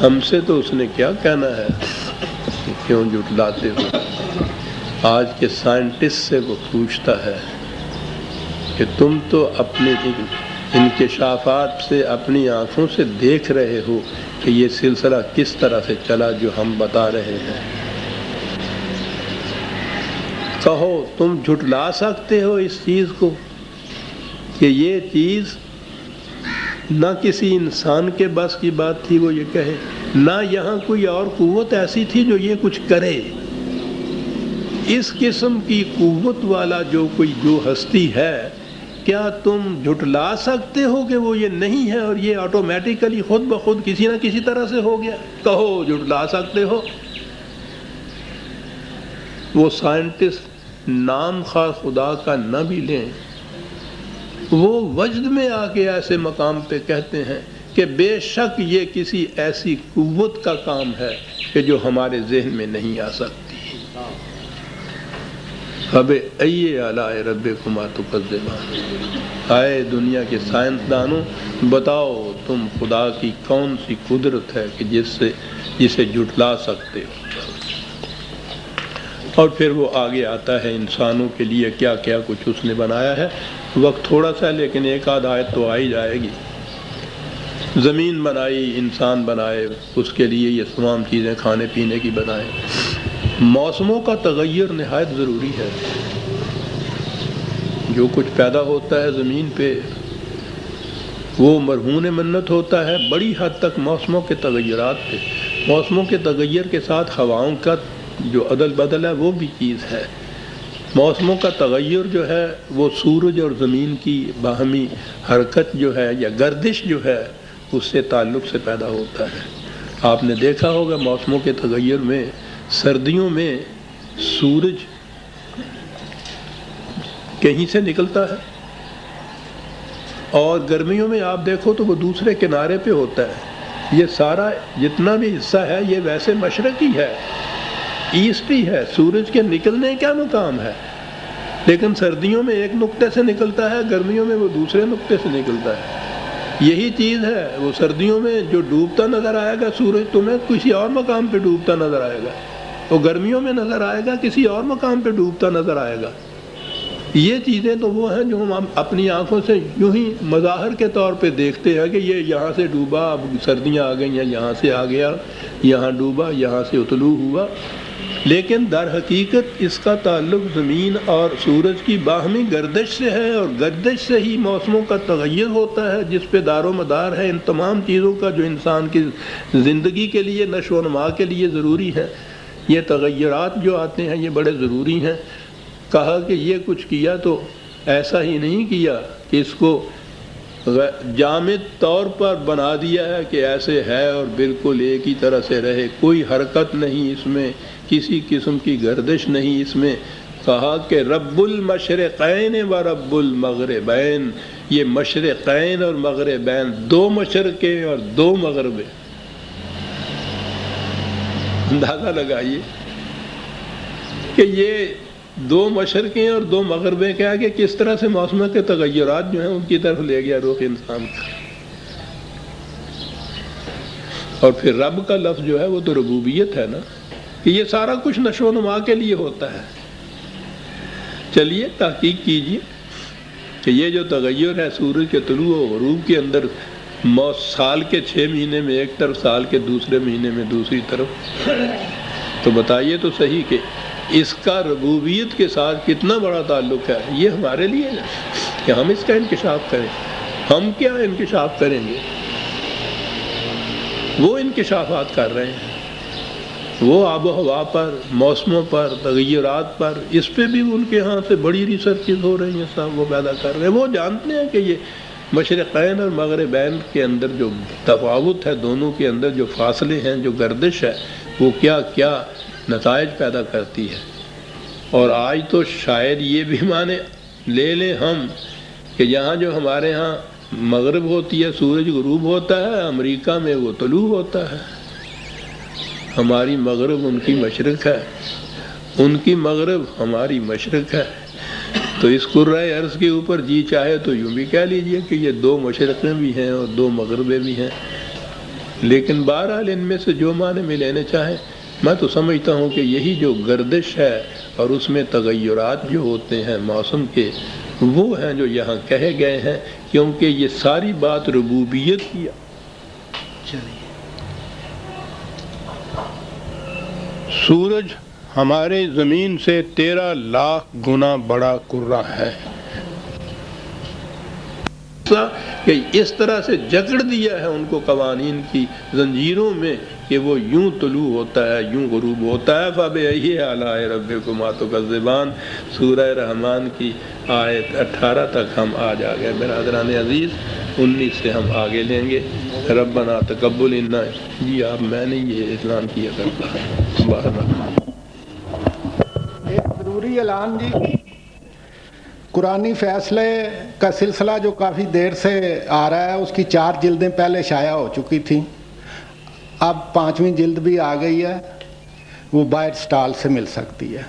ہم سے تو اس نے کیا کہنا ہے کہ کیوں جھٹلاتے ہو؟ آج کے سائنٹسٹ سے وہ پوچھتا ہے کہ تم تو اپنے انکشافات سے اپنی آنکھوں سے دیکھ رہے ہو کہ یہ سلسلہ کس طرح سے چلا جو ہم بتا رہے ہیں، کہو تم جھٹلا سکتے ہو اس چیز کو کہ یہ چیز نہ کسی انسان کے بس کی بات تھی وہ یہ کہے، نہ یہاں کوئی اور قوت ایسی تھی جو یہ کچھ کرے؟ اس قسم کی قوت والا جو ہستی ہے، کیا تم جھٹلا سکتے ہو کہ وہ یہ نہیں ہے اور یہ آٹومیٹیکلی خود بخود کسی نہ کسی طرح سے ہو گیا؟ کہو جھٹلا سکتے ہو؟ وہ سائنٹسٹ نام خواہ خدا کا نہ بھی لیں، وہ وجد میں آ کے ایسے مقام پہ کہتے ہیں کہ بے شک یہ کسی ایسی قوت کا کام ہے کہ جو ہمارے ذہن میں نہیں آ سکتی۔ فَبِأَيِّ آلَاءِ رَبِّكُمَا تُكَذِّبَانِ، آئے دنیا کے سائنسدانوں بتاؤ تم خدا کی کون سی قدرت ہے کہ جسے جھٹلا سکتے ہو؟ اور پھر وہ آگے آتا ہے انسانوں کے لیے کیا کیا کچھ اس نے بنایا ہے۔ وقت تھوڑا سا ہے لیکن ایک آدھ آیت تو آئی جائے گی۔ زمین بنائی، انسان بنائے، اس کے لیے یہ تمام چیزیں کھانے پینے کی بنائے۔ موسموں کا تغیر نہایت ضروری ہے۔ جو کچھ پیدا ہوتا ہے زمین پہ وہ مرہون منت ہوتا ہے بڑی حد تک موسموں کے تغیرات پہ۔ موسموں کے تغیر کے ساتھ ہواؤں کا جو عدل بدل ہے وہ بھی چیز ہے۔ موسموں کا تغیر جو ہے وہ سورج اور زمین کی باہمی حرکت جو ہے یا گردش جو ہے اس سے تعلق سے پیدا ہوتا ہے۔ آپ نے دیکھا ہوگا موسموں کے تغیر میں سردیوں میں سورج کہیں سے نکلتا ہے اور گرمیوں میں آپ دیکھو تو وہ دوسرے کنارے پہ ہوتا ہے۔ یہ سارا جتنا بھی حصہ ہے یہ ویسے مشرقی ہے، ایسٹی ہے، سورج کے نکلنے کا مقام ہے، لیکن سردیوں میں ایک نقطے سے نکلتا ہے، گرمیوں میں وہ دوسرے نقطے سے نکلتا ہے۔ یہی چیز ہے، وہ سردیوں میں جو ڈوبتا نظر آئے گا سورج تمہیں کسی اور مقام پہ ڈوبتا نظر آئے گا، وہ گرمیوں میں نظر آئے گا کسی اور مقام پہ ڈوبتا نظر آئے گا۔ یہ چیزیں تو وہ ہیں جو ہم اپنی آنکھوں سے یوں ہی مظاہر کے طور پہ دیکھتے ہیں کہ یہ یہاں سے ڈوبا، اب سردیاں آ گئیں، یہاں سے آ گیا، یہاں ڈوبا، یہاں سے طلوع ہوا، لیکن در حقیقت اس کا تعلق زمین اور سورج کی باہمی گردش سے ہے، اور گردش سے ہی موسموں کا تغیر ہوتا ہے جس پہ دار و مدار ہے ان تمام چیزوں کا جو انسان کی زندگی کے لیے، نشو و نما کے لیے ضروری ہے۔ یہ تغیرات جو آتے ہیں یہ بڑے ضروری ہیں۔ کہا کہ یہ کچھ کیا تو ایسا ہی نہیں کیا کہ اس کو جامد طور پر بنا دیا ہے کہ ایسے ہے اور بالکل ایک ہی طرح سے رہے، کوئی حرکت نہیں اس میں، کسی قسم کی گردش نہیں اس میں۔ کہا کہ رب المشرقین و رب المغربین، یہ مشرقین اور مغربین، دو مشرقیں اور دو مغربیں۔ اندازہ لگائیے کہ یہ دو مشرقیں اور دو مغربیں کیا کہ کس طرح سے موسموں کے تغیرات جو ہیں ان کی طرف لے گیا رخ انسان کا۔ اور پھر رب کا لفظ جو ہے وہ تو ربوبیت ہے نا، کہ یہ سارا کچھ نشو و نما کے لیے ہوتا ہے۔ چلیے تحقیق کیجیے کہ یہ جو تغیر ہے سورج کے طلوع و غروب کے اندر، سال کے 6 مہینے میں ایک طرف، سال کے دوسرے مہینے میں دوسری طرف، تو بتائیے تو صحیح کہ اس کا ربوبیت کے ساتھ کتنا بڑا تعلق ہے۔ یہ ہمارے لیے ہے کہ ہم اس کا انکشاف کریں۔ ہم کیا انکشاف کریں گے؟ وہ انکشافات کر رہے ہیں، وہ آب و ہوا پر، موسموں پر، تغیرات پر، اس پہ بھی ان کے ہاں سے بڑی ریسرچز ہو رہی ہیں، سب وہ پیدا کر رہے ہیں۔ وہ جانتے ہیں کہ یہ مشرقین اور مغربین کے اندر جو تفاوت ہے، دونوں کے اندر جو فاصلے ہیں، جو گردش ہے، وہ کیا کیا نتائج پیدا کرتی ہے۔ اور آج تو شاید یہ بھی مانے لے لیں ہم کہ یہاں جو ہمارے ہاں مغرب ہوتی ہے، سورج غروب ہوتا ہے، امریکہ میں وہ طلوع ہوتا ہے۔ ہماری مغرب ان کی مشرق ہے، ان کی مغرب ہماری مشرق ہے۔ تو اس کرۂ ارض کے اوپر جی چاہے تو یوں بھی کہہ لیجئے کہ یہ دو مشرقیں بھی ہیں اور دو مغربیں بھی ہیں۔ لیکن بہرحال ان میں سے جو معنی میں لینے چاہیں، میں تو سمجھتا ہوں کہ یہی جو گردش ہے اور اس میں تغیرات جو ہوتے ہیں موسم کے، وہ ہیں جو یہاں کہے گئے ہیں، کیونکہ یہ ساری بات ربوبیت کی۔ چلیے سورج ہمارے زمین سے 13 لاکھ گنا بڑا کرہ ہے، کہ اس طرح سے جکڑ دیا ہے ان کو قوانین کی زنجیروں میں کہ وہ یوں طلوع ہوتا ہے یوں غروب ہوتا ہے۔ فَبِأَيِّ آلَاءِ رَبِّكُمَا تُكَذِّبَانِ، سورہ رحمان کی آیت 18 تک ہم آج آ گئے برادران عزیز، 19 سے ہم آگے لیں گے۔ ربنا تقبل انا، جی آپ میں نے یہ اعلان کیا کرتا ہے باہر۔ ایک ضروری اعلان جی، قرآنی فیصلے کا سلسلہ جو کافی دیر سے آ رہا ہے، اس کی 4 جلدیں پہلے شائع ہو چکی تھیں، اب 5ویں جلد بھی آ گئی ہے، وہ باہر سٹال سے مل سکتی ہے۔